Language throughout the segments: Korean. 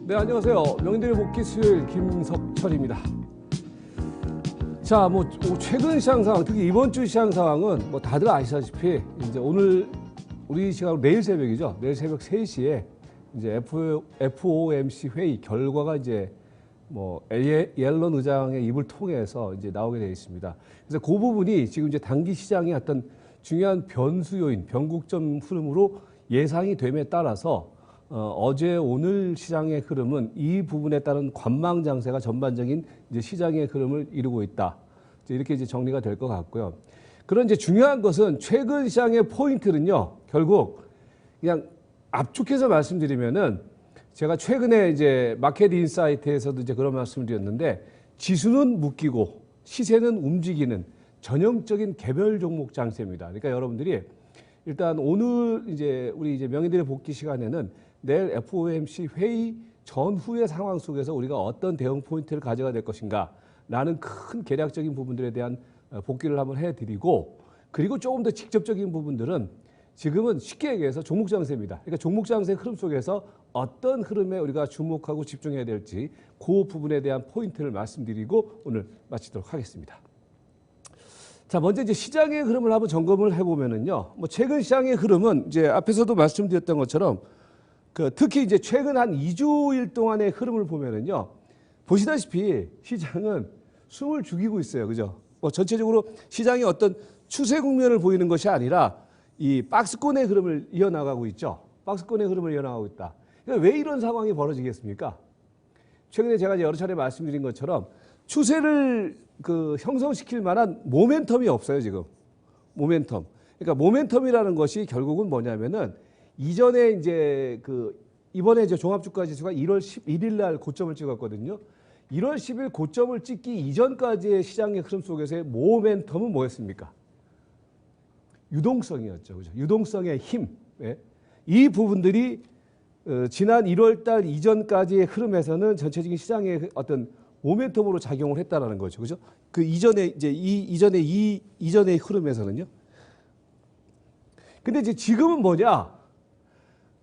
네, 안녕하세요. 명인들의 복귀 수요일 김석철입니다. 자, 최근 시장 상황, 특히 이번 주 시장 상황은 다들 아시다시피 이제 오늘 우리 시간으로 내일 새벽이죠. 내일 새벽 3시에 이제 FOMC 회의 결과가 이제 옐런 의장의 입을 통해서 이제 나오게 되어 있습니다. 그래서 그 부분이 지금 이제 단기 시장의 어떤 중요한 변수 요인, 변곡점 흐름으로 예상이 됨에 따라서 어제 오늘 시장의 흐름은 이 부분에 따른 관망 장세가 전반적인 이제 시장의 흐름을 이루고 있다. 이렇게 이제 정리가 될 것 같고요. 그런 이제 중요한 것은 최근 시장의 포인트는요, 결국 그냥 압축해서 말씀드리면은 제가 최근에 이제 마켓 인사이트에서도 이제 그런 말씀을 드렸는데 지수는 묶이고 시세는 움직이는 전형적인 개별 종목 장세입니다. 그러니까 여러분들이 일단 오늘 이제 우리 이제 명인들의 복귀 시간에는 내일 FOMC 회의 전후의 상황 속에서 우리가 어떤 대응 포인트를 가져가야 될 것인가 라는 큰 계략적인 부분들에 대한 복귀를 한번 해드리고, 그리고 조금 더 직접적인 부분들은 지금은 쉽게 얘기해서 종목 장세입니다. 그러니까 종목 장세 흐름 속에서 어떤 흐름에 우리가 주목하고 집중해야 될지 그 부분에 대한 포인트를 말씀드리고 오늘 마치도록 하겠습니다. 자, 먼저 이제 시장의 흐름을 한번 점검을 해보면은요, 최근 시장의 흐름은 이제 앞에서도 말씀드렸던 것처럼 특히 이제 최근 한 2주일 동안의 흐름을 보면은요, 보시다시피 시장은 숨을 죽이고 있어요. 그죠? 전체적으로 시장이 어떤 추세 국면을 보이는 것이 아니라 이 박스권의 흐름을 이어나가고 있죠. 박스권의 흐름을 이어나가고 있다. 그러니까 왜 이런 상황이 벌어지겠습니까? 최근에 제가 여러 차례 말씀드린 것처럼 추세를 형성시킬 만한 모멘텀이 없어요, 지금. 모멘텀. 그러니까 모멘텀이라는 것이 결국은 뭐냐면은 이전에 이제 이번에 이제 종합주가 지수가 1월 11일 날 고점을 찍었거든요. 1월 10일 고점을 찍기 이전까지의 시장의 흐름 속에서의 모멘텀은 뭐였습니까? 유동성이었죠. 그죠? 유동성의 힘. 예. 이 부분들이 지난 1월 달 이전까지의 흐름에서는 전체적인 시장의 어떤 모멘텀으로 작용을 했다라는 거죠. 그죠? 그 이전에 이제 이전의 흐름에서는요. 근데 이제 지금은 뭐냐?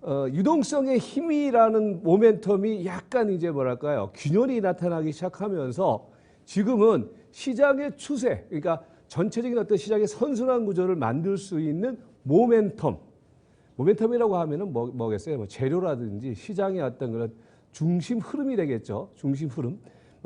유동성의 힘이라는 모멘텀이 약간 이제 뭐랄까요? 균열이 나타나기 시작하면서 지금은 시장의 추세, 그러니까 전체적인 어떤 시장의 선순환 구조를 만들 수 있는 모멘텀이라고 하면은 뭐겠어요? 재료라든지 시장의 어떤 그런 중심 흐름이 되겠죠. 중심 흐름.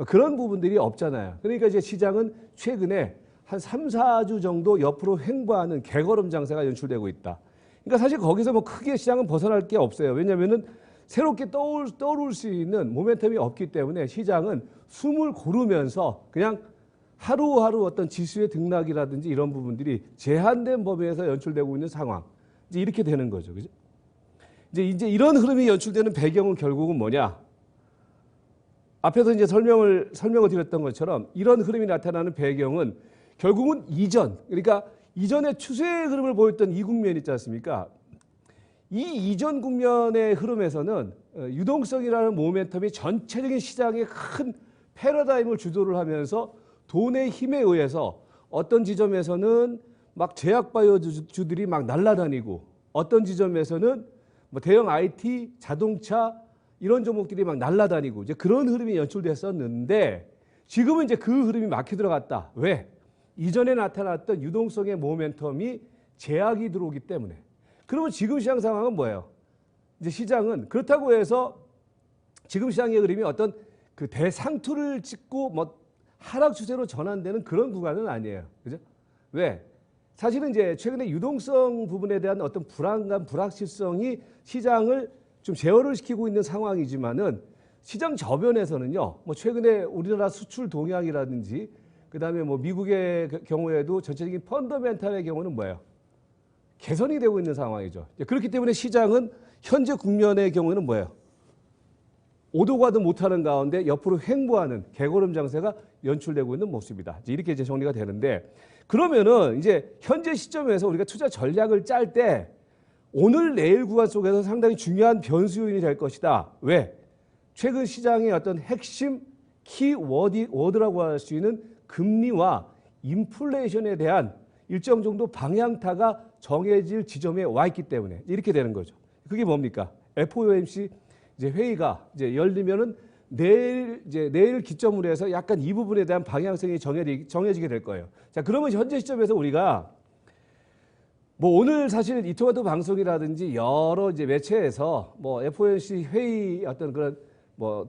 그런 부분들이 없잖아요. 그러니까 이제 시장은 최근에 한 3, 4주 정도 옆으로 횡보하는 개걸음 장세가 연출되고 있다. 그러니까 사실 거기서 크게 시장은 벗어날 게 없어요. 왜냐하면은 새롭게 떠오를 수 있는 모멘텀이 없기 때문에 시장은 숨을 고르면서 그냥 하루하루 어떤 지수의 등락이라든지 이런 부분들이 제한된 범위에서 연출되고 있는 상황. 이제 이렇게 되는 거죠. 그죠? 이제 이런 흐름이 연출되는 배경은 결국은 뭐냐? 앞에서 이제 설명을 드렸던 것처럼 이런 흐름이 나타나는 배경은 결국은 그러니까 이전의 추세의 흐름을 보였던 이 국면 있지 않습니까? 이 이전 국면의 흐름에서는 유동성이라는 모멘텀이 전체적인 시장의 큰 패러다임을 주도를 하면서 돈의 힘에 의해서 어떤 지점에서는 막 제약바이오주들이 막 날아다니고 어떤 지점에서는 대형 IT, 자동차 이런 종목들이 막 날아다니고 이제 그런 흐름이 연출됐었는데 지금은 이제 그 흐름이 막혀 들어갔다. 왜? 이전에 나타났던 유동성의 모멘텀이 제약이 들어오기 때문에. 그러면 지금 시장 상황은 뭐예요? 이제 시장은 그렇다고 해서 지금 시장의 흐름이 어떤 대상투를 찍고 하락 추세로 전환되는 그런 구간은 아니에요. 그죠? 왜? 사실은 이제 최근에 유동성 부분에 대한 어떤 불안감, 불확실성이 시장을 좀 제어를 시키고 있는 상황이지만은 시장 저변에서는요, 최근에 우리나라 수출 동향이라든지 그다음에 미국의 경우에도 전체적인 펀더멘탈의 경우는 뭐예요? 개선이 되고 있는 상황이죠. 그렇기 때문에 시장은 현재 국면의 경우는 뭐예요? 오도 가도 못하는 가운데 옆으로 횡보하는 개걸음 장세가 연출되고 있는 모습이다. 이렇게 이제 정리가 되는데, 그러면은 이제 현재 시점에서 우리가 투자 전략을 짤 때 오늘 내일 구간 속에서 상당히 중요한 변수 요인이 될 것이다. 왜? 최근 시장의 어떤 핵심 키워드라고 할 수 있는 금리와 인플레이션에 대한 일정 정도 방향타가 정해질 지점에 와 있기 때문에 이렇게 되는 거죠. 그게 뭡니까? FOMC 이제 회의가 이제 열리면은 내일 기점으로 해서 약간 이 부분에 대한 방향성이 정해지게 될 거예요. 자, 그러면 현재 시점에서 우리가 뭐 오늘 사실 이토마토 방송이라든지 여러 이제 매체에서 뭐 FOMC 회의 어떤 그런 뭐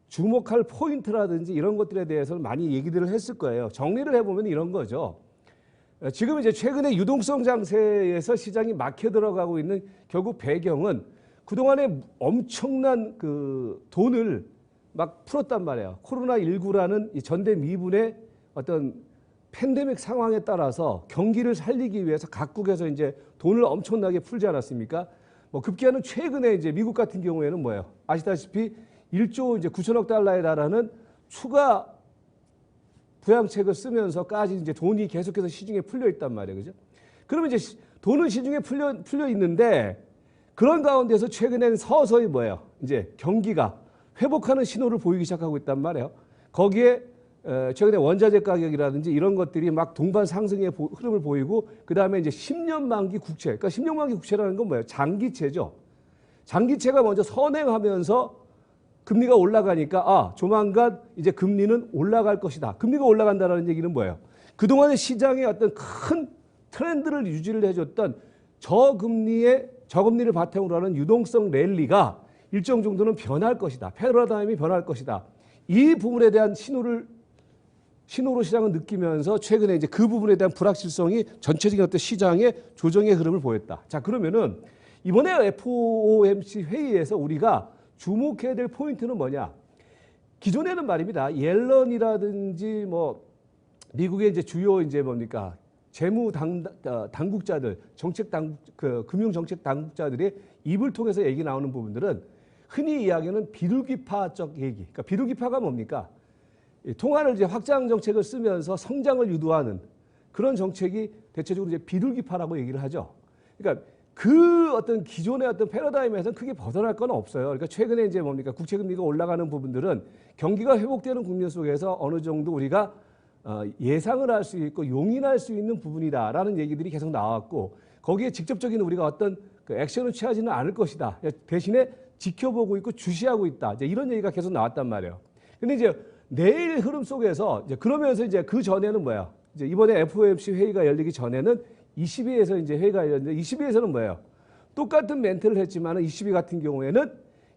주목할 포인트라든지 이런 것들에 대해서는 많이 얘기들을 했을 거예요. 정리를 해보면 이런 거죠. 지금 이제 최근에 유동성 장세에서 시장이 막혀 들어가고 있는 결국 배경은 그동안에 엄청난 그 돈을 막 풀었단 말이에요. 코로나19라는 이 전대미분의 어떤 팬데믹 상황에 따라서 경기를 살리기 위해서 각국에서 이제 돈을 엄청나게 풀지 않았습니까? 뭐 급기야는 최근에 이제 미국 같은 경우에는 뭐예요? 아시다시피 1조 이제 9천억 달러에 달하는 추가 부양책을 쓰면서까지 이제 돈이 계속해서 시중에 풀려 있단 말이에요. 그죠? 그러면 이제 돈은 시중에 풀려 있는데 그런 가운데서 최근에는 서서히 뭐예요? 이제 경기가 회복하는 신호를 보이기 시작하고 있단 말이에요. 거기에 최근에 원자재 가격이라든지 이런 것들이 막 동반 상승의 흐름을 보이고 그다음에 이제 10년 만기 국채. 그러니까 10년 만기 국채라는 건 뭐예요? 장기채죠. 장기채가 먼저 선행하면서 금리가 올라가니까 조만간 이제 금리는 올라갈 것이다. 금리가 올라간다는 얘기는 뭐예요? 그동안의 시장의 어떤 큰 트렌드를 유지를 해줬던 저금리를 바탕으로 하는 유동성 랠리가 일정 정도는 변할 것이다. 패러다임이 변할 것이다. 이 부분에 대한 신호로 시장은 느끼면서 최근에 이제 그 부분에 대한 불확실성이 전체적인 어떤 시장의 조정의 흐름을 보였다. 자, 그러면은 이번에 FOMC 회의에서 우리가 주목해야 될 포인트는 뭐냐? 기존에는 말입니다. 옐런이라든지 뭐 미국의 이제 주요 이제 뭡니까? 재무 당국자들, 금융 정책 당국자들의 입을 통해서 얘기 나오는 부분들은 흔히 이야기하는 비둘기파적 얘기. 그러니까 비둘기파가 뭡니까? 통화를 이제 확장 정책을 쓰면서 성장을 유도하는 그런 정책이 대체적으로 이제 비둘기파라고 얘기를 하죠. 그러니까 그 어떤 기존의 어떤 패러다임에서는 크게 벗어날 건 없어요. 그러니까 최근에 이제 뭡니까? 국채금리가 올라가는 부분들은 경기가 회복되는 국면 속에서 어느 정도 우리가 예상을 할 수 있고 용인할 수 있는 부분이다라는 얘기들이 계속 나왔고 거기에 직접적인 우리가 어떤 그 액션을 취하지는 않을 것이다. 대신에 지켜보고 있고 주시하고 있다. 이제 이런 얘기가 계속 나왔단 말이에요. 근데 이제 내일 흐름 속에서 이제 그러면서 이제 그 전에는 뭐야? 이제 이번에 FOMC 회의가 열리기 전에는 22에서 이제 회의가 열렸는데 22에서는 뭐예요? 똑같은 멘트를 했지만 22 같은 경우에는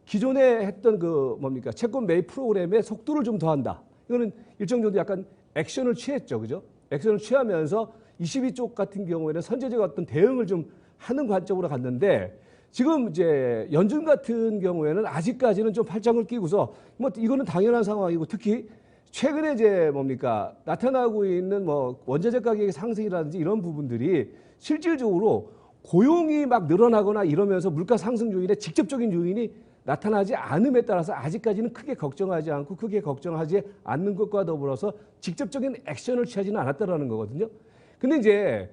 기존에 했던 그 뭡니까? 채권 매입 프로그램의 속도를 좀 더한다. 이거는 일정 정도 약간 액션을 취했죠. 그죠? 액션을 취하면서 22 쪽 같은 경우에는 선제적 어떤 대응을 좀 하는 관점으로 갔는데 지금 이제 연준 같은 경우에는 아직까지는 좀 팔짱을 끼고서 뭐 이거는 당연한 상황이고 특히 최근에 이제 뭡니까 나타나고 있는 뭐 원자재 가격의 상승이라든지 이런 부분들이 실질적으로 고용이 막 늘어나거나 이러면서 물가 상승 요인의 직접적인 요인이 나타나지 않음에 따라서 아직까지는 크게 걱정하지 않고 크게 걱정하지 않는 것과 더불어서 직접적인 액션을 취하지는 않았다라는 거거든요. 근데 이제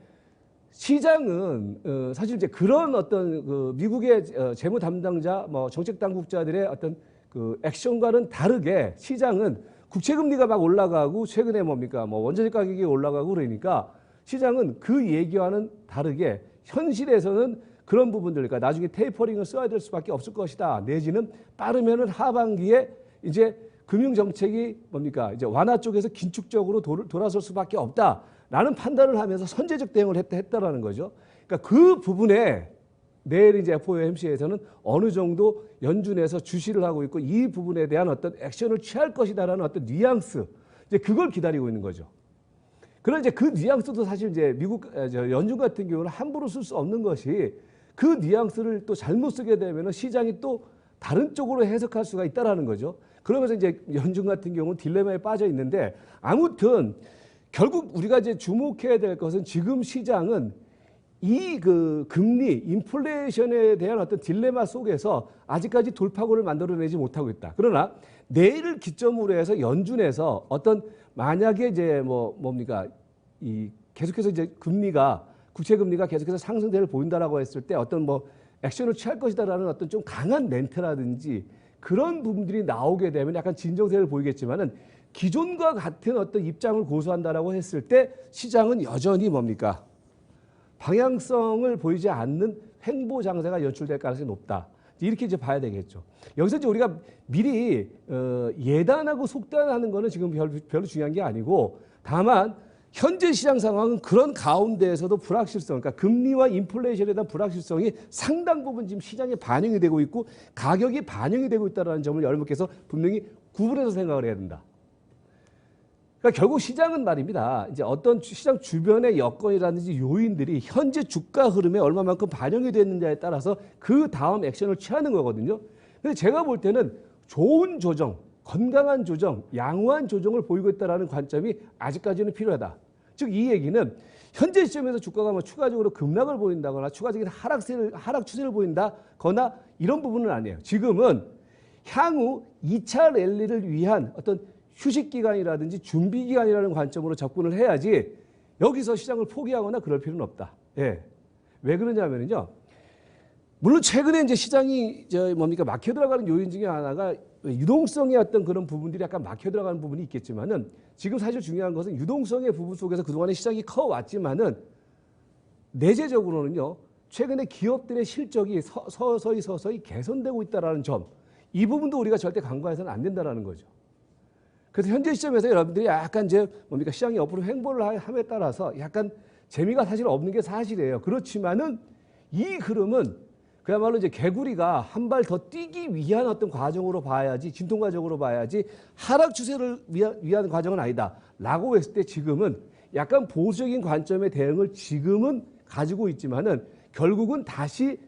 시장은 사실 이제 그런 어떤 그 미국의 재무 담당자, 뭐 정책 당국자들의 어떤 그 액션과는 다르게 시장은 국채 금리가 막 올라가고 최근에 뭡니까 뭐 원자재 가격이 올라가고 그러니까 시장은 그 얘기와는 다르게 현실에서는 그런 부분들, 그러니까 나중에 테이퍼링을 써야 될 수밖에 없을 것이다. 내지는 빠르면은 하반기에 이제 금융 정책이 뭡니까 이제 완화 쪽에서 긴축적으로 돌아설 수밖에 없다라는 판단을 하면서 선제적 대응을 했다라는 거죠. 그러니까 그 부분에 내일 이제 FOMC에서는 어느 정도 연준에서 주시를 하고 있고 이 부분에 대한 어떤 액션을 취할 것이다라는 어떤 뉘앙스, 이제 그걸 기다리고 있는 거죠. 그런 이제 그 뉘앙스도 사실 이제 미국 연준 같은 경우는 함부로 쓸 수 없는 것이 그 뉘앙스를 또 잘못 쓰게 되면 시장이 또 다른 쪽으로 해석할 수가 있다라는 거죠. 그러면서 이제 연준 같은 경우는 딜레마에 빠져 있는데 아무튼 결국 우리가 이제 주목해야 될 것은 지금 시장은 이 그 금리, 인플레이션에 대한 어떤 딜레마 속에서 아직까지 돌파구를 만들어내지 못하고 있다. 그러나 내일을 기점으로 해서 연준에서 어떤 만약에 이제 뭡니까 이 계속해서 이제 국채 금리가 계속해서 상승세를 보인다라고 했을 때 어떤 뭐 액션을 취할 것이다라는 어떤 좀 강한 멘트라든지 그런 부분들이 나오게 되면 약간 진정세를 보이겠지만은 기존과 같은 어떤 입장을 고수한다라고 했을 때 시장은 여전히 뭡니까 방향성을 보이지 않는 횡보 장세가 연출될 가능성이 높다. 이렇게 이제 봐야 되겠죠. 여기서 이제 우리가 미리 예단하고 속단하는 거는 지금 별로 중요한 게 아니고, 다만 현재 시장 상황은 그런 가운데에서도 불확실성, 그러니까 금리와 인플레이션에 대한 불확실성이 상당 부분 지금 시장에 반영이 되고 있고 가격이 반영이 되고 있다는 점을 여러분께서 분명히 구분해서 생각을 해야 된다. 그러니까 결국 시장은 말입니다. 이제 어떤 시장 주변의 여건이라든지 요인들이 현재 주가 흐름에 얼마만큼 반영이 됐느냐에 따라서 그 다음 액션을 취하는 거거든요. 근데 제가 볼 때는 좋은 조정, 건강한 조정, 양호한 조정을 보이고 있다는 관점이 아직까지는 필요하다. 즉 이 얘기는 현재 시점에서 주가가 뭐 추가적으로 급락을 보인다거나 추가적인 하락 추세를 보인다거나 이런 부분은 아니에요. 지금은 향후 2차 랠리를 위한 어떤 휴식 기간이라든지 준비 기간이라는 관점으로 접근을 해야지 여기서 시장을 포기하거나 그럴 필요는 없다. 예. 왜 그러냐면요. 물론 최근에 이제 시장이 막혀 들어가는 요인 중에 하나가 유동성의 어떤 그런 부분들이 약간 막혀 들어가는 부분이 있겠지만은 지금 사실 중요한 것은 유동성의 부분 속에서 그동안에 시장이 커왔지만은 내재적으로는요. 최근에 기업들의 실적이 서서히 개선되고 있다는 점, 이 부분도 우리가 절대 간과해서는 안 된다는 거죠. 그래서 현재 시점에서 여러분들이 약간 시장이 옆으로 횡보를 함에 따라서 약간 재미가 사실 없는 게 사실이에요. 그렇지만은 이 흐름은 그야말로 이제 개구리가 한 발 더 뛰기 위한 어떤 과정으로 봐야지, 진통 과정으로 봐야지 하락 추세를 위한 과정은 아니다라고 했을 때 지금은 약간 보수적인 관점의 대응을 지금은 가지고 있지만은 결국은 다시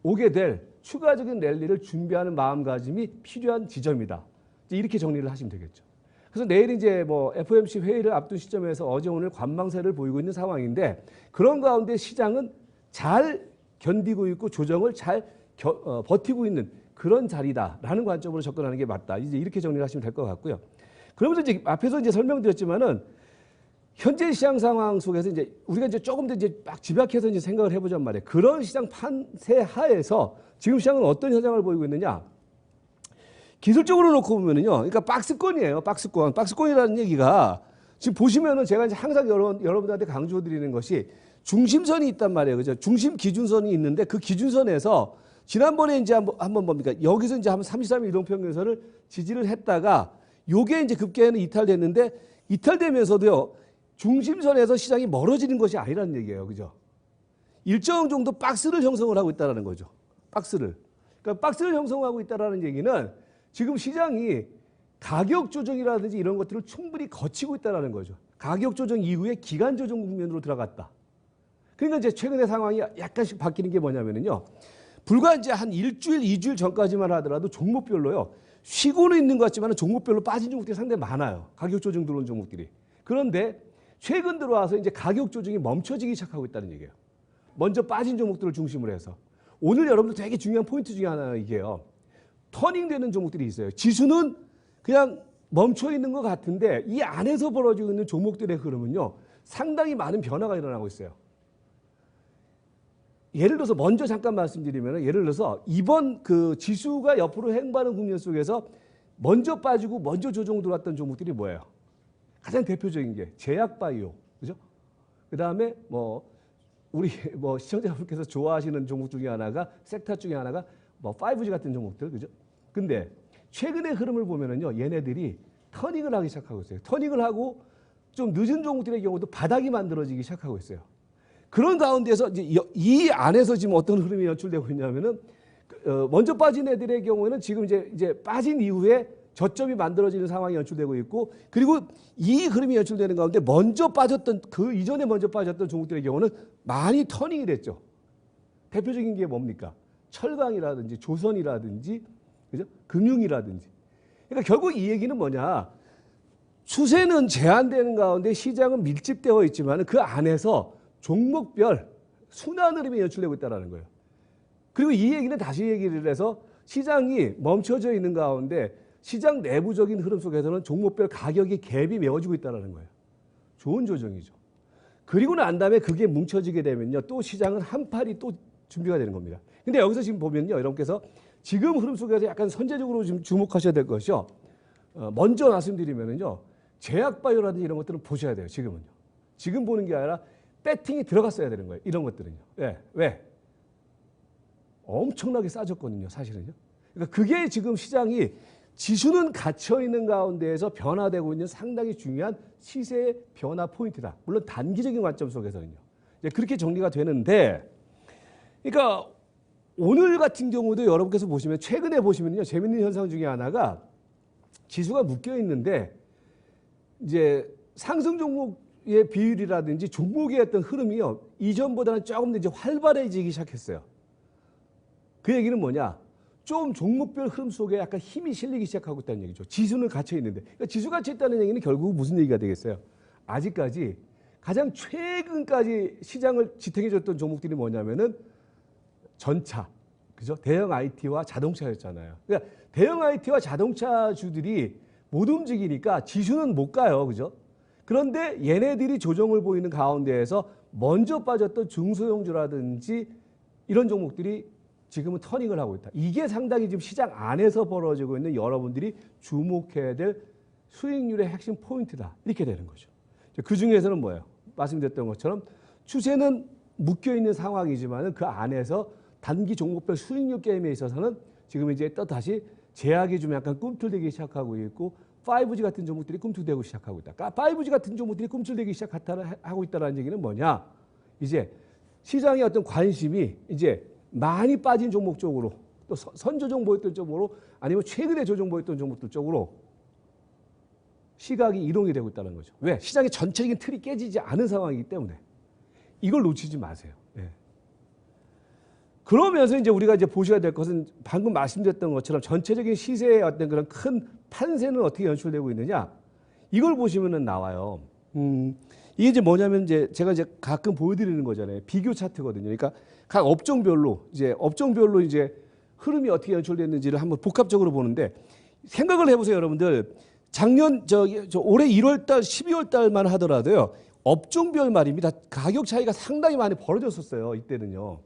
오게 될 추가적인 랠리를 준비하는 마음가짐이 필요한 지점이다. 이렇게 정리를 하시면 되겠죠. 그래서 내일 이제 FOMC 회의를 앞둔 시점에서 어제 오늘 관망세를 보이고 있는 상황인데 그런 가운데 시장은 잘 견디고 있고 조정을 잘 버티고 있는 그런 자리다라는 관점으로 접근하는 게 맞다. 이제 이렇게 정리를 하시면 될 것 같고요. 그러면서 이제 앞에서 이제 설명드렸지만은 현재 시장 상황 속에서 이제 우리가 이제 조금 더 이제 막 집약해서 이제 생각을 해보자는 말이에요. 그런 시장 판세 하에서 지금 시장은 어떤 현상을 보이고 있느냐? 기술적으로 놓고 보면은요, 그러니까 박스권이에요. 박스권. 박스권이라는 얘기가 지금 보시면은 제가 이제 항상 여러분들한테 강조드리는 것이 중심선이 있단 말이에요. 그죠? 중심 기준선이 있는데 그 기준선에서 지난번에 이제 한번 뭡니까? 여기서 이제 한번 33일 이동평균선을 지지를 했다가 요게 이제 급격히 이탈됐는데 이탈되면서도요, 중심선에서 시장이 멀어지는 것이 아니라는 얘기예요. 그죠? 일정 정도 박스를 형성을 하고 있다는 거죠. 박스를. 그러니까 박스를 형성하고 있다는 얘기는 지금 시장이 가격 조정이라든지 이런 것들을 충분히 거치고 있다는 거죠. 가격 조정 이후에 기간 조정 국면으로 들어갔다. 그러니까 이제 최근의 상황이 약간씩 바뀌는 게 뭐냐면요. 불과 이제 한 일주일, 2주일 전까지만 하더라도 종목별로요. 쉬고는 있는 것 같지만 종목별로 빠진 종목들이 상당히 많아요. 가격 조정 들어온 종목들이. 그런데 최근 들어와서 이제 가격 조정이 멈춰지기 시작하고 있다는 얘기예요. 먼저 빠진 종목들을 중심으로 해서. 오늘 여러분들 되게 중요한 포인트 중에 하나가 이게요. 터닝되는 종목들이 있어요. 지수는 그냥 멈춰 있는 것 같은데 이 안에서 벌어지고 있는 종목들의 흐름은요. 상당히 많은 변화가 일어나고 있어요. 예를 들어서 먼저 잠깐 말씀드리면 예를 들어서 이번 그 지수가 옆으로 횡보하는 국면 속에서 먼저 빠지고 먼저 조정 들어왔던 종목들이 뭐예요? 가장 대표적인 게 제약바이오, 그죠? 그 다음에 우리 시청자분께서 좋아하시는 종목 중에 하나가 섹터 중에 하나가 5G 같은 종목들, 그죠? 근데 최근의 흐름을 보면은요, 얘네들이 터닝을 하기 시작하고 있어요. 터닝을 하고 좀 늦은 종목들의 경우도 바닥이 만들어지기 시작하고 있어요. 그런 가운데서 이제 이 안에서 지금 어떤 흐름이 연출되고 있냐면은 먼저 빠진 애들의 경우에는 지금 이제 빠진 이후에 저점이 만들어지는 상황이 연출되고 있고 그리고 이 흐름이 연출되는 가운데 먼저 빠졌던 그 이전에 먼저 빠졌던 종목들의 경우는 많이 터닝이 됐죠. 대표적인 게 뭡니까? 철강이라든지 조선이라든지 그죠? 금융이라든지. 그러니까 결국 이 얘기는 뭐냐? 추세는 제한되는 가운데 시장은 밀집되어 있지만 그 안에서 종목별 순환 흐름이 연출되고 있다는 거예요. 그리고 이 얘기는 다시 얘기를 해서 시장이 멈춰져 있는 가운데 시장 내부적인 흐름 속에서는 종목별 가격이 갭이 메워지고 있다는 거예요. 좋은 조정이죠. 그리고 난 다음에 그게 뭉쳐지게 되면요. 또 시장은 한 팔이 또 준비가 되는 겁니다. 근데 여기서 지금 보면요. 여러분께서 지금 흐름 속에서 약간 선제적으로 좀 주목하셔야 될 것이요. 먼저 말씀드리면은요. 제약바이오라든지 이런 것들은 보셔야 돼요. 지금은요. 지금 보는 게 아니라 배팅이 들어갔어야 되는 거예요. 이런 것들은요. 왜? 엄청나게 싸졌거든요, 사실은요. 그러니까 그게 지금 시장이 지수는 갇혀 있는 가운데에서 변화되고 있는 상당히 중요한 시세의 변화 포인트다. 물론 단기적인 관점 속에서는요. 이제 그렇게 정리가 되는데, 그러니까 오늘 같은 경우도 여러분께서 보시면 최근에 보시면요, 재밌는 현상 중에 하나가 지수가 묶여 있는데 이제 상승 종목의 비율이라든지 종목의 어떤 흐름이요, 이전보다는 조금 더 이제 활발해지기 시작했어요. 그 얘기는 뭐냐? 좀 종목별 흐름 속에 약간 힘이 실리기 시작하고 있다는 얘기죠. 지수는 갇혀 있는데. 그러니까 지수 갇혀 있다는 얘기는 결국 무슨 얘기가 되겠어요? 아직까지 가장 최근까지 시장을 지탱해줬던 종목들이 뭐냐면은 전차, 그죠? 대형 IT와 자동차였잖아요. 그러니까 대형 IT와 자동차주들이 못 움직이니까 지수는 못 가요, 그죠? 그런데 얘네들이 조정을 보이는 가운데에서 먼저 빠졌던 중소형주라든지 이런 종목들이 지금은 터닝을 하고 있다. 이게 상당히 지금 시장 안에서 벌어지고 있는 여러분들이 주목해야 될 수익률의 핵심 포인트다. 이렇게 되는 거죠. 그 중에서는 뭐예요? 말씀드렸던 것처럼 추세는 묶여있는 상황이지만 그 안에서 단기 종목별 수익률 게임에 있어서는 지금 이제 또 다시 제약이 좀 약간 꿈틀대기 시작하고 있고 5G 같은 종목들이 꿈틀대고 시작하고 있다. 그러니까 5G 같은 종목들이 꿈틀대기 시작하고 있다는 얘기는 뭐냐? 이제 시장의 어떤 관심이 이제 많이 빠진 종목 쪽으로 또 선조정 보였던 쪽으로 아니면 최근에 조정 보였던 종목들 쪽으로 시각이 이동이 되고 있다는 거죠. 왜? 시장의 전체적인 틀이 깨지지 않은 상황이기 때문에 이걸 놓치지 마세요. 예. 그러면서 이제 우리가 이제 보셔야 될 것은 방금 말씀드렸던 것처럼 전체적인 시세의 어떤 그런 큰 판세는 어떻게 연출되고 있느냐 이걸 보시면은 나와요. 이게 이제 뭐냐면 이제 제가 이제 가끔 보여드리는 거잖아요. 비교 차트거든요. 그러니까 각 업종별로 이제 흐름이 어떻게 연출됐는지를 한번 복합적으로 보는데 생각을 해보세요, 여러분들. 작년 올해 1월달, 12월달만 하더라도요. 업종별 말입니다. 가격 차이가 상당히 많이 벌어졌었어요. 이때는요.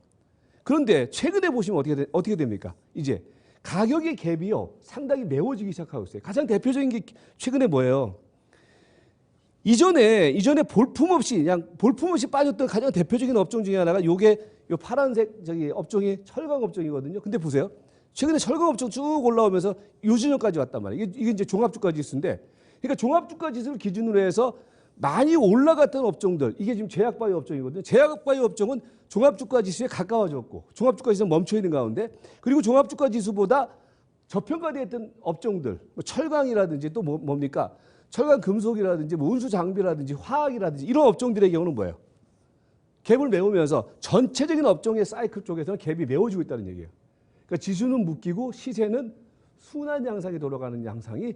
그런데 최근에 보시면 어떻게 됩니까? 이제 가격의 갭이요. 상당히 매워지기 시작하고 있어요. 가장 대표적인 게 최근에 뭐예요? 이전에 볼품없이 빠졌던 가장 대표적인 업종 중에 하나가 요게 요 파란색 업종이 철강 업종이거든요. 근데 보세요. 최근에 철강 업종 쭉 올라오면서 요준형까지 왔단 말이에요. 이게 이제 종합주가 지수인데, 그러니까 종합주가 지수를 기준으로 해서 많이 올라갔던 업종들, 이게 지금 제약바이오 업종이거든요. 제약바이오 업종은 종합주가 지수에 가까워졌고, 종합주가 지수는 멈춰 있는 가운데, 그리고 종합주가 지수보다 저평가되었던 업종들, 뭐 철강이라든지 또 뭡니까? 철강 금속이라든지 뭐 운수 장비라든지 화학이라든지 이런 업종들의 경우는 뭐예요? 갭을 메우면서 전체적인 업종의 사이클 쪽에서는 갭이 메워지고 있다는 얘기예요. 그러니까 지수는 묶이고 시세는 순환 양상에 돌아가는 양상이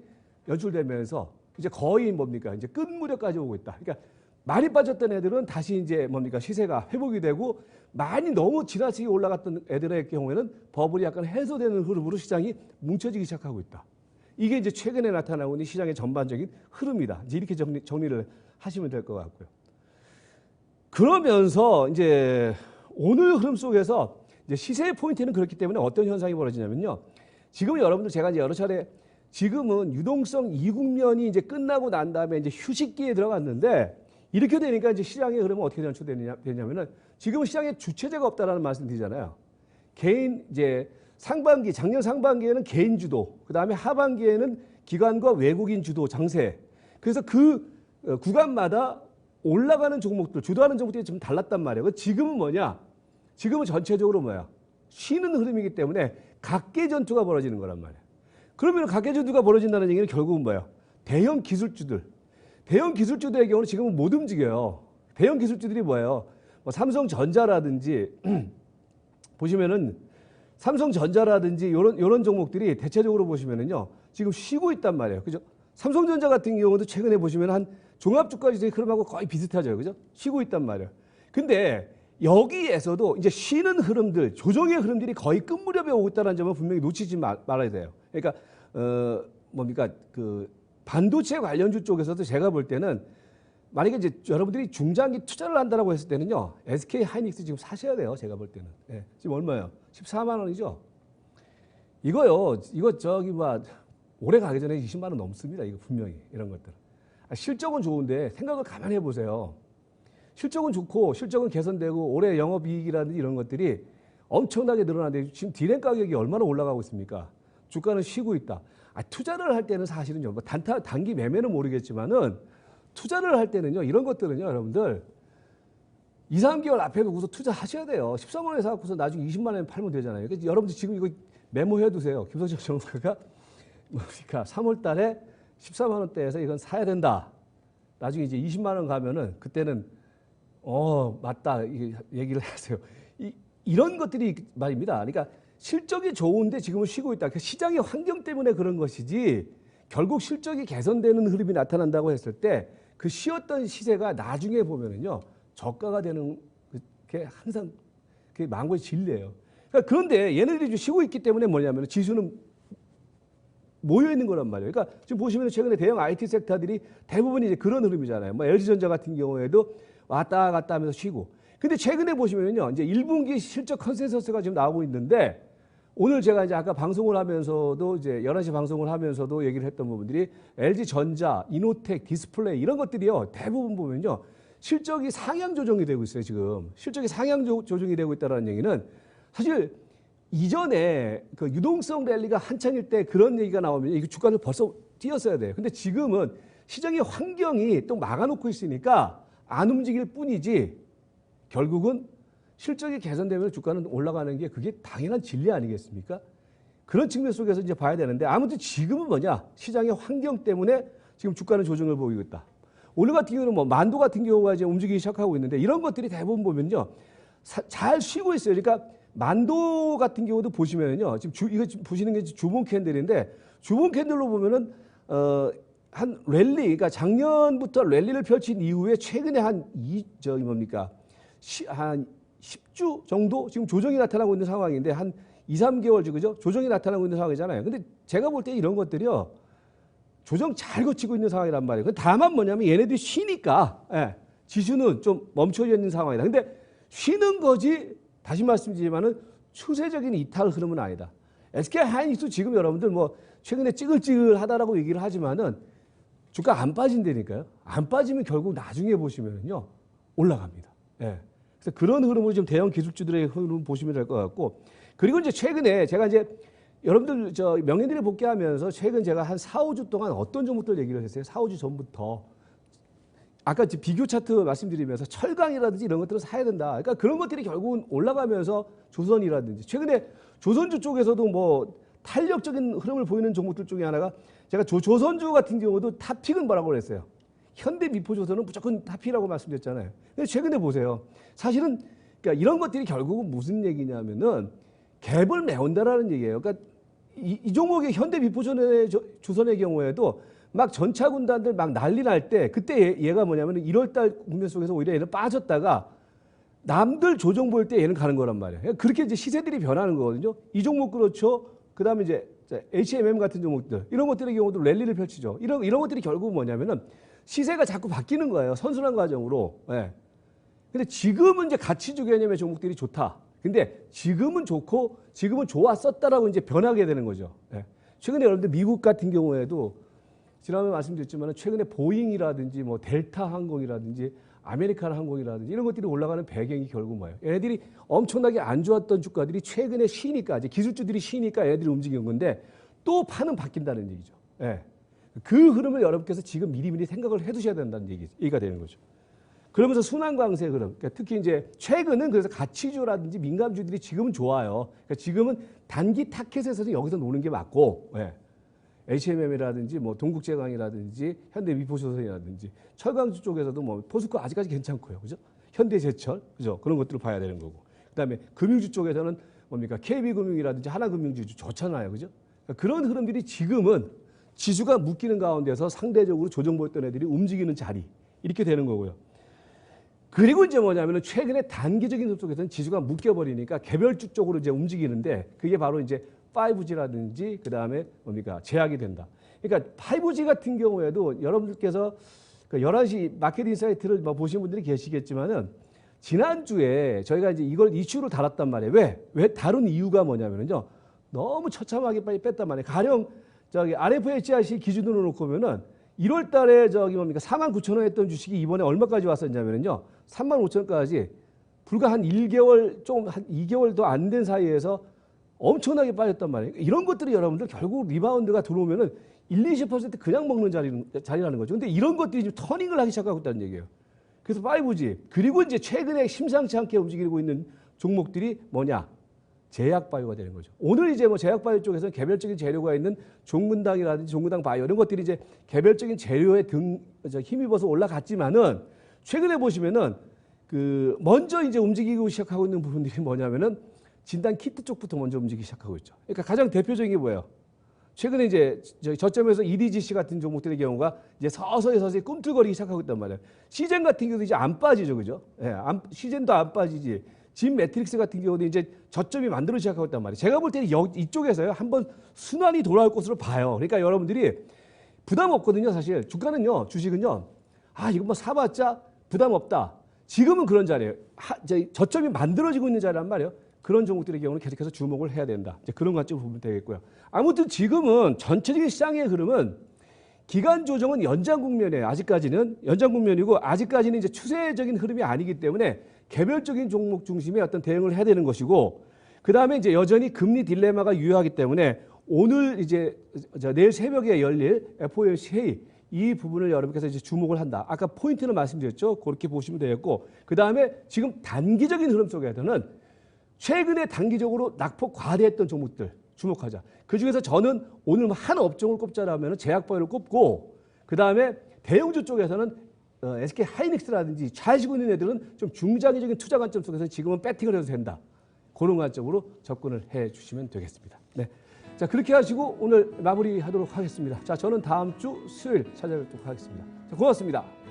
연출되면서 이제 거의 뭡니까? 이제 끝 무렵까지 오고 있다. 그러니까 많이 빠졌던 애들은 다시 이제 뭡니까? 시세가 회복이 되고 많이 너무 지나치게 올라갔던 애들의 경우에는 버블이 약간 해소되는 흐름으로 시장이 뭉쳐지기 시작하고 있다. 이게 이제 최근에 나타나고 있는 시장의 전반적인 흐름이다. 이제 이렇게 정리를 하시면 될 것 같고요. 그러면서 이제 오늘 흐름 속에서 이제 시세의 포인트는 그렇기 때문에 어떤 현상이 벌어지냐면요. 지금 여러분들 제가 이제 여러 차례 지금은 유동성 이국면이 이제 끝나고 난 다음에 이제 휴식기에 들어갔는데 이렇게 되니까 이제 시장의 흐름은 어떻게 연출되냐면은 지금 시장에 주체제가 없다라는 말씀 드리잖아요. 개인 이제 작년 상반기에는 개인 주도, 그 다음에 하반기에는 기관과 외국인 주도 장세. 그래서 그 구간마다 올라가는 종목들, 주도하는 종목들이 좀 달랐단 말이에요. 지금은 뭐냐? 지금은 전체적으로 뭐야? 쉬는 흐름이기 때문에 각계 전투가 벌어지는 거란 말이에요. 그러면 각계 전투가 벌어진다는 얘기는 결국은 뭐예요? 대형 기술주들의 경우는 지금은 못 움직여요. 대형 기술주들이 뭐예요? 뭐 삼성전자라든지 보시면은 삼성전자라든지 이런 종목들이 대체적으로 보시면은요 지금 쉬고 있단 말이에요. 그죠? 삼성전자 같은 경우도 최근에 보시면 한 종합주가지수의 흐름하고 거의 비슷하죠. 그죠? 쉬고 있단 말이에요. 근데 여기에서도 이제 쉬는 흐름들, 조정의 흐름들이 거의 끝 무렵에 오고 있다는 점을 분명히 놓치지 말아야 돼요. 그러니까 뭡니까 그 반도체 관련주 쪽에서도 제가 볼 때는 만약에 이제 여러분들이 중장기 투자를 한다라고 했을 때는요 SK 하이닉스 지금 사셔야 돼요. 제가 볼 때는. 예, 지금 얼마예요? 14만 원이죠. 이거 올해 가기 전에 20만 원 넘습니다. 이거 분명히 이런 것들. 실적은 좋은데 생각을 가만히 해보세요. 실적은 좋고 실적은 개선되고 올해 영업이익이라든지 이런 것들이 엄청나게 늘어나는데 지금 디램 가격이 얼마나 올라가고 있습니까? 주가는 쉬고 있다. 투자를 할 때는 사실은요, 뭐 단기 매매는 모르겠지만은 투자를 할 때는요, 이런 것들은요, 여러분들 2, 3개월 앞에 두고서 투자하셔야 돼요. 14만 원에 사고서 나중에 20만 원에 팔면 되잖아요. 그러니까 여러분들 지금 이거 메모해 두세요. 김성철 정부가 뭡니까? 3월 달에 14만 원대에서 이건 사야 된다. 나중에 이제 20만 원 가면은 그때는 맞다. 이 얘기를 하세요. 이런 것들이 말입니다. 그러니까 실적이 좋은데 지금은 쉬고 있다. 시장의 환경 때문에 그런 것이지 결국 실적이 개선되는 흐름이 나타난다고 했을 때 그 쉬었던 시세가 나중에 보면은요 저가가 되는 게 항상 그게 망고의 진리예요. 그러니까 그런데 얘네들이 좀 쉬고 있기 때문에 뭐냐면 지수는 모여 있는 거란 말이에요. 그러니까 지금 보시면 최근에 대형 IT 섹터들이 대부분 이제 그런 흐름이잖아요. 뭐 LG전자 같은 경우에도 왔다 갔다 하면서 쉬고. 근데 최근에 보시면요, 이제 1분기 실적 컨센서스가 지금 나오고 있는데 오늘 제가 이제 아까 방송을 하면서도 이제 11시 방송을 하면서도 얘기를 했던 부분들이 LG전자, 이노텍, 디스플레이 이런 것들이요 대부분 보면요 실적이 상향 조정이 되고 있어요. 지금 실적이 상향 조정이 되고 있다는 얘기는 사실 이전에 그 유동성 랠리가 한창일 때 그런 얘기가 나오면 이 주가는 벌써 뛰었어야 돼요. 근데 지금은 시장의 환경이 또 막아놓고 있으니까 안 움직일 뿐이지 결국은 실적이 개선되면 주가는 올라가는 게 그게 당연한 진리 아니겠습니까? 그런 측면 속에서 이제 봐야 되는데 아무튼 지금은 뭐냐? 시장의 환경 때문에 지금 주가는 조정을 보이고 있다. 오늘 같은 경우는 뭐 만도 같은 경우가 이제 움직이기 시작하고 있는데 이런 것들이 대부분 보면요. 잘 쉬고 있어요. 그러니까 만도 같은 경우도 보시면요. 지금 이거 지금 보시는 게 주봉 캔들인데 주봉 캔들로 보면은 한 랠리, 그러니까 작년부터 랠리를 펼친 이후에 최근에 한 한 10주 정도 지금 조정이 나타나고 있는 상황인데 한 2, 3개월 그죠? 조정이 나타나고 있는 상황이잖아요. 근데 제가 볼 때 이런 것들이요. 조정 잘 거치고 있는 상황이란 말이에요. 다만 뭐냐면 얘네들이 쉬니까 지수는 좀 멈춰져 있는 상황이다. 근데 쉬는 거지 다시 말씀드리지만은 추세적인 이탈 흐름은 아니다. SK 하이닉스 지금 여러분들 뭐 최근에 찌글찌글하다라고 얘기를 하지만은 주가 안 빠진다니까요. 안 빠지면 결국 나중에 보시면은요 올라갑니다. 예. 그래서 그런 흐름으로 지금 대형 기술주들의 흐름 보시면 될 것 같고 그리고 이제 최근에 제가 이제 여러분들 명예들이 복귀하면서 최근 제가 한 4, 5주 동안 어떤 종목들 얘기를 했어요. 4, 5주 전부터. 아까 비교 차트 말씀드리면서 철강이라든지 이런 것들을 사야 된다. 그러니까 그런 것들이 결국은 올라가면서 조선이라든지 최근에 조선주 쪽에서도 뭐 탄력적인 흐름을 보이는 종목들 중에 하나가 제가 조선주 같은 경우도 탑픽은 뭐라고 그랬어요. 현대미포조선은 무조건 탑픽이라고 말씀드렸잖아요. 근데 최근에 보세요. 사실은 그러니까 이런 것들이 결국은 무슨 얘기냐면은 갭을 메운다라는 얘기예요. 그러니까 이 종목의 현대미포조선의 조선의 경우에도 막 전차 군단들 막 난리 날 때 그때 얘가 뭐냐면 1월달 국면 속에서 오히려 얘는 빠졌다가 남들 조정 보일 때 얘는 가는 거란 말이에요. 그렇게 이제 시세들이 변하는 거거든요. 이 종목 그렇죠. 그다음에 이제 HMM 같은 종목들 이런 것들의 경우도 랠리를 펼치죠. 이런 것들이 결국 뭐냐면은 시세가 자꾸 바뀌는 거예요. 선순환 과정으로. 근데 지금은 이제 가치주 개념의 종목들이 좋다. 근데 지금은 좋고 지금은 좋았었다라고 이제 변하게 되는 거죠. 최근에 여러분들 미국 같은 경우에도 지난번에 말씀드렸지만 최근에 보잉이라든지 뭐 델타 항공이라든지 아메리칸 항공이라든지 이런 것들이 올라가는 배경이 결국 뭐예요? 얘네들이 엄청나게 안 좋았던 주가들이 최근에 쉬니까 이제 기술주들이 쉬니까 얘네들이 움직이는 건데 또 판은 바뀐다는 얘기죠. 그 흐름을 여러분께서 지금 미리미리 생각을 해두셔야 된다는 얘기가 되는 거죠. 그러면서 순환광세 흐름, 그러니까 특히 이제 최근은 그래서 가치주라든지 민감주들이 지금은 좋아요. 그러니까 지금은 단기 타켓에서는 여기서 노는 게 맞고, HMM이라든지 뭐 동국제강이라든지 현대미포조선이라든지 철강주 쪽에서도 뭐 포스코 아직까지 괜찮고요, 그죠? 현대제철, 그죠? 그런 것들을 봐야 되는 거고. 그다음에 금융주 쪽에서는 뭡니까? KB금융이라든지 하나금융주 좋잖아요, 그죠? 그러니까 그런 흐름들이 지금은 지수가 묶이는 가운데서 상대적으로 조정 보였던 애들이 움직이는 자리 이렇게 되는 거고요. 그리고 이제 뭐냐면은 최근에 단기적인 흐름 속에서는 지수가 묶여버리니까 개별주 쪽으로 이제 움직이는데 그게 바로 이제 5G라든지 그 다음에 뭡니까 제약이 된다. 그러니까 5G 같은 경우에도 여러분들께서 그 11시 마켓 인사이트를 뭐 보신 분들이 계시겠지만은 지난주에 저희가 이제 이걸 이슈로 다뤘단 말이에요. 왜 다룬 이유가 뭐냐면요. 너무 처참하게 빨리 뺐단 말이에요. 가령 RFHIC 기준으로 놓고 보면은 1월 달에 뭡니까 49,000원 했던 주식이 이번에 얼마까지 왔었냐면요. 35,000원까지 불과 한 1개월, 좀 한 2개월도 안 된 사이에서 엄청나게 빠졌단 말이에요. 이런 것들이 여러분들 결국 리바운드가 들어오면은 20% 그냥 먹는 자리라는 거죠. 근데 이런 것들이 좀 터닝을 하기 시작하고 있다는 얘기예요. 그래서 5G, 그리고 이제 최근에 심상치 않게 움직이고 있는 종목들이 뭐냐? 제약바이오가 되는 거죠. 오늘 이제 뭐 제약바이오 쪽에서는 개별적인 재료가 있는 종근당이라든지 종근당 바이오 이런 것들이 이제 개별적인 재료에 힘입어서 올라갔지만은 최근에 보시면은 그 먼저 이제 움직이고 시작하고 있는 부분들이 뭐냐면은 진단 키트 쪽부터 먼저 움직이기 시작하고 있죠. 그러니까 가장 대표적인 게 뭐예요? 최근에 이제 저점에서 EDGC 같은 종목들의 경우가 이제 서서히 꿈틀거리기 시작하고 있단 말이에요. 시젠 같은 경우도 이제 안 빠지죠, 그죠? 예, 시젠도 안 빠지지. 진 매트릭스 같은 경우도 이제 저점이 만들어지기 시작하고 있단 말이에요. 제가 볼 때는 이쪽에서요 한번 순환이 돌아올 것으로 봐요. 그러니까 여러분들이 부담 없거든요, 사실. 주가는요, 주식은요. 아, 이거 뭐 사봤자 부담 없다. 지금은 그런 자리예요. 저점이 만들어지고 있는 자리란 말이에요. 그런 종목들의 경우는 계속해서 주목을 해야 된다. 이제 그런 관점으로 보면 되겠고요. 아무튼 지금은 전체적인 시장의 흐름은 기간 조정은 연장 국면이에요. 아직까지는 연장 국면이고 아직까지는 이제 추세적인 흐름이 아니기 때문에 개별적인 종목 중심의 어떤 대응을 해야 되는 것이고 그 다음에 이제 여전히 금리 딜레마가 유효하기 때문에 오늘 이제 내일 새벽에 열릴 FOMC 회의 이 부분을 여러분께서 이제 주목을 한다. 아까 포인트는 말씀드렸죠. 그렇게 보시면 되겠고 그 다음에 지금 단기적인 흐름 속에서는 최근에 단기적으로 낙폭 과대했던 종목들 주목하자. 그중에서 저는 오늘 한 업종을 꼽자라면 제약바이오를 꼽고 그 다음에 대형주 쪽에서는 SK 하이닉스라든지 잘 지고 있는 애들은 좀 중장기적인 투자 관점 속에서 지금은 배팅을 해도 된다. 그런 관점으로 접근을 해 주시면 되겠습니다. 네. 자, 그렇게 하시고 오늘 마무리하도록 하겠습니다. 자, 저는 다음 주 수요일 찾아뵙도록 하겠습니다. 자, 고맙습니다.